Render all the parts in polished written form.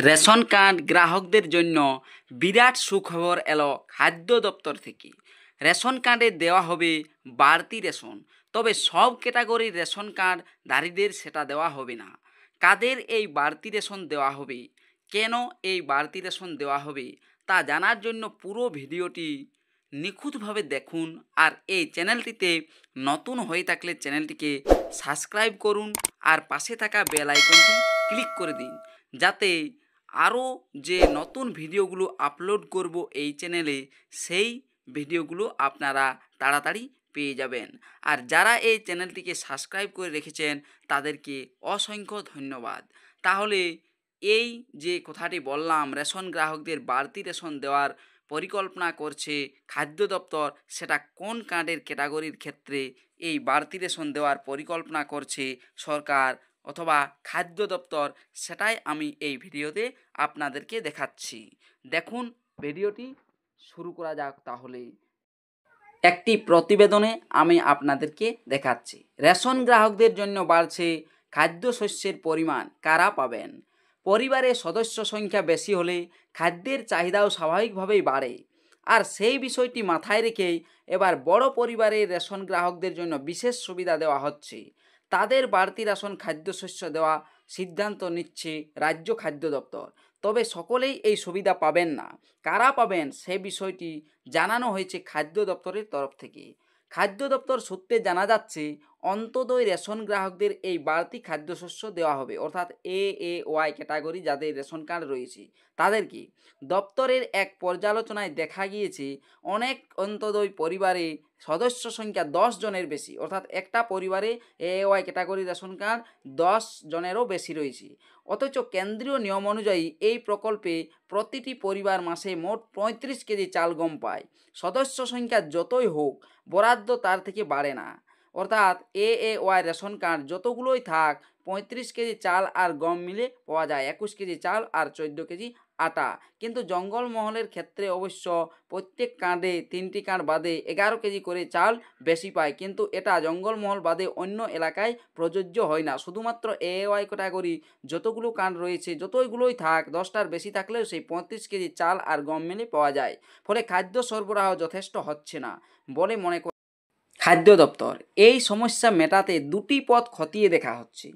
Ration card গ্রাহকদের জন্য বিরাট সুখবর এলো খাদ্য দপ্তর থেকে। রেশন কার্ডে দেওয়া হবে বাড়তি রেশন, তবে সব ক্যাটাগরির রেশন কার্ডধারীদের সেটা দেওয়া হবে না। কাদের এই বাড়তি রেশন দেওয়া হবে, কেন এই বাড়তি রেশন দেওয়া হবে, তা জানার জন্য পুরো ভিডিওটি নিখুঁতভাবে দেখুন। আর এই চ্যানেলটিতে নতুন হয়ে থাকলে চ্যানেলটিকে সাবস্ক্রাইব করুন আর পাশে থাকা বেল আইকনটি ক্লিক করে দিন, যাতে আরও যে নতুন ভিডিওগুলো আপলোড করব এই চ্যানেলে, সেই ভিডিওগুলো আপনারা তাড়াতাড়ি পেয়ে যাবেন। আর যারা এই চ্যানেলটিকে সাবস্ক্রাইব করে রেখেছেন তাদেরকে অসংখ্য ধন্যবাদ। তাহলে এই যে কথাটি বললাম, রেশন গ্রাহকদের বাড়তি রেশন দেওয়ার পরিকল্পনা করছে খাদ্য দপ্তর, সেটা কোন কার্ডের ক্যাটাগরির ক্ষেত্রে এই বাড়তি রেশন দেওয়ার পরিকল্পনা করছে সরকার অথবা খাদ্য দপ্তর, সেটাই আমি এই ভিডিওতে আপনাদেরকে দেখাচ্ছি। দেখুন, ভিডিওটি শুরু করা যাক। তাহলে একটি প্রতিবেদনে আমি আপনাদেরকে দেখাচ্ছি। রেশন গ্রাহকদের জন্য বাড়ছে খাদ্যশস্যের পরিমাণ, কারা পাবেন? পরিবারে সদস্য সংখ্যা বেশি হলে খাদ্যের চাহিদাও স্বাভাবিকভাবেই বাড়ে। আর সেই বিষয়টি মাথায় রেখেই এবার বড় পরিবারের রেশন গ্রাহকদের জন্য বিশেষ সুবিধা দেওয়া হচ্ছে। তাদের বাড়তি রেশন খাদ্যশস্য দেওয়া সিদ্ধান্ত নিচ্ছে রাজ্য খাদ্য দপ্তর। তবে সকলেই এই সুবিধা পাবেন না। কারা পাবেন সে বিষয়টি জানানো হয়েছে খাদ্য দপ্তরের তরফ থেকে। খাদ্য দপ্তর সূত্রে জানা যাচ্ছে, অন্তদয় রেশন গ্রাহকদের এই বাড়তি খাদ্যশস্য দেওয়া হবে, অর্থাৎ ওয়াই ক্যাটাগরি যাদের রেশন কার্ড রয়েছে তাদেরকে। দপ্তরের এক পর্যালোচনায় দেখা গিয়েছে অনেক অন্তদয় পরিবারে সদস্য সংখ্যা 10 জনের বেশি, অর্থাৎ একটা পরিবারে ওয়াই ক্যাটাগরি রেশন কার্ড 10 জনেরও বেশি রয়েছে। অথচ কেন্দ্রীয় নিয়ম অনুযায়ী এই প্রকল্পে প্রতিটি পরিবার মাসে মোট 35 কেজি চাল গম পায়। সদস্য সংখ্যা যতই হোক, বরাদ্দ তার থেকে বাড়ে না। অর্থাৎ ওয়াই রেশন কার্ড যতগুলোই থাক, 35 কেজি চাল আর গম মিলে পাওয়া যায় 21 কেজি চাল আর 14 কেজি আটা। কিন্তু জঙ্গলমহলের ক্ষেত্রে অবশ্য প্রত্যেক কার্ডে 3টি কার্ড বাদে 11 কেজি করে চাল বেশি পায়, কিন্তু এটা জঙ্গলমহল বাদে অন্য এলাকায় প্রযোজ্য হয় না। শুধুমাত্র ওয়াই ক্যাটাগরি যতগুলো কার্ড রয়েছে, যতগুলোই থাক, 10টার বেশি থাকলেও সেই 35 কেজি চাল আর গম মিলে পাওয়া যায়। ফলে খাদ্য সরবরাহ যথেষ্ট হচ্ছে না বলে মনে করে খাদ্য দপ্তর। এই সমস্যা মেটাতে দুটি পথ খতিয়ে দেখা হচ্ছে।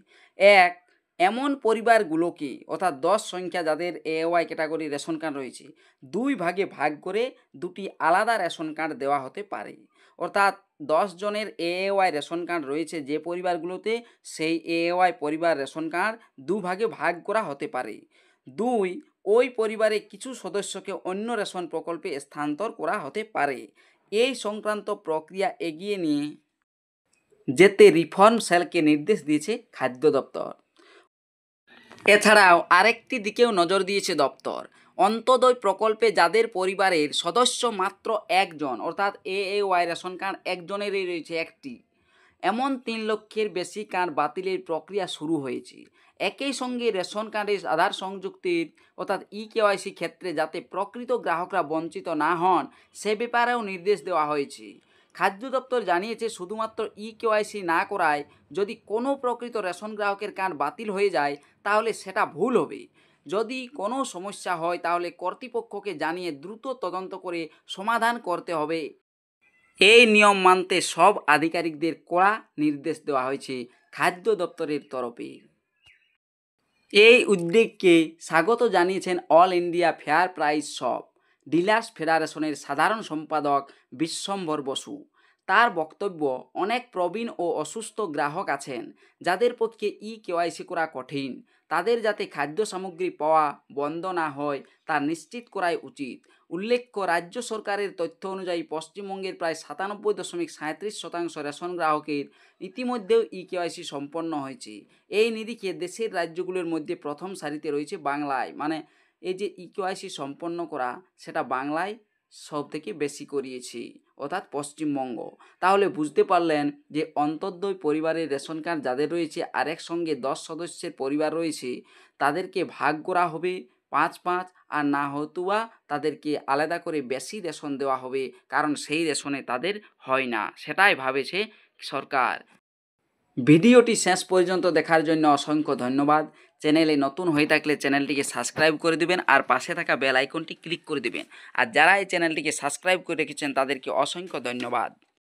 এক, এমন পরিবারগুলোকে, অর্থাৎ 10 সংখ্যা যাদের ওয়াই ক্যাটাগরি রেশন কার্ড রয়েছে, 2 ভাগে ভাগ করে 2টি আলাদা রেশন কার্ড দেওয়া হতে পারে। অর্থাৎ 10 জনের ওয়াই রেশন কার্ড রয়েছে যে পরিবারগুলোতে, সেই ওয়াই পরিবার রেশন কার্ড 2 ভাগে ভাগ করা হতে পারে। 2, ওই পরিবারে কিছু সদস্যকে অন্য রেশন প্রকল্পে স্থানান্তর করা হতে পারে। এই সংক্রান্ত প্রক্রিয়া এগিয়ে নিয়ে যেতে রিফর্ম সেলকে নির্দেশ দিয়েছে খাদ্য দপ্তর। এছাড়াও আরেকটি দিকেও নজর দিয়েছে দপ্তর। অন্তদয় প্রকল্পে যাদের পরিবারের সদস্য মাত্র 1 জন, অর্থাৎ ওয়াই রেশন কার্ড একজনেরই রয়েছে একটি, এমন 3 লক্ষের বেশি কার্ড বাতিলের প্রক্রিয়া শুরু হয়েছে। একই সঙ্গে রেশন কার্ডের আধার সংযুক্তির, অর্থাৎ কেওয়াইসি ক্ষেত্রে যাতে প্রকৃত গ্রাহকরা বঞ্চিত না হন, সে ব্যাপারেও নির্দেশ দেওয়া হয়েছে। খাদ্য দপ্তর জানিয়েছে, শুধুমাত্র কেওয়াইসি না করায় যদি কোনো প্রকৃত রেশন গ্রাহকের কার্ড বাতিল হয়ে যায় তাহলে সেটা ভুল হবে। যদি কোনো সমস্যা হয় তাহলে কর্তৃপক্ষকে জানিয়ে দ্রুত তদন্ত করে সমাধান করতে হবে। এই নিয়ম মানতে সব আধিকারিকদের কড়া নির্দেশ দেওয়া হয়েছে খাদ্য দপ্তরের তরফে। এই উদ্যোগকে স্বাগত জানিয়েছেন all India fair price shop dealers ফেডারেশনের সাধারণ সম্পাদক বিশ্বম্ভর বসু। তার বক্তব্য, অনেক প্রবীণ ও অসুস্থ গ্রাহক আছেন যাদের পক্ষে কেওয়াইসি করা কঠিন। তাদের যাতে খাদ্য সামগ্রী পাওয়া বন্ধ না হয় তা নিশ্চিত করাই উচিত। উল্লেখ্য, রাজ্য সরকারের তথ্য অনুযায়ী পশ্চিমবঙ্গের প্রায় 97.37% রেশন গ্রাহকের ইতিমধ্যেও কেওয়াইসি সম্পন্ন হয়েছে। এই নিরিখে দেশের রাজ্যগুলোর মধ্যে প্রথম সারিতে রয়েছে বাংলায়, মানে এই যে কেওয়াইসি সম্পন্ন করা সেটা বাংলায় সব থেকে বেশি করিয়েছে, অর্থাৎ পশ্চিমবঙ্গ। তাহলে বুঝতে পারলেন যে অন্তর্দয় পরিবারের রেশন কার্ড যাদের রয়েছে আর একসঙ্গে 10 সদস্যের পরিবার রয়েছে, তাদেরকে ভাগ করা হবে 5-5, আর না হতুয়া তাদেরকে আলাদা করে বেশি রেশন দেওয়া হবে, কারণ সেই রেশনে তাদের হয় না, সেটাই ভাবেছে সরকার। ভিডিওটি শেষ পর্যন্ত দেখার জন্য অসংখ্য ধন্যবাদ। চ্যানেলে নতুন হয়ে থাকলে চ্যানেলটিকে সাবস্ক্রাইব করে দিবেন আর পাশে থাকা বেল আইকনটি ক্লিক করে দিবেন। আর যারা এই চ্যানেলটিকে সাবস্ক্রাইব করে রেখেছেন তাদেরকে অসংখ্য ধন্যবাদ।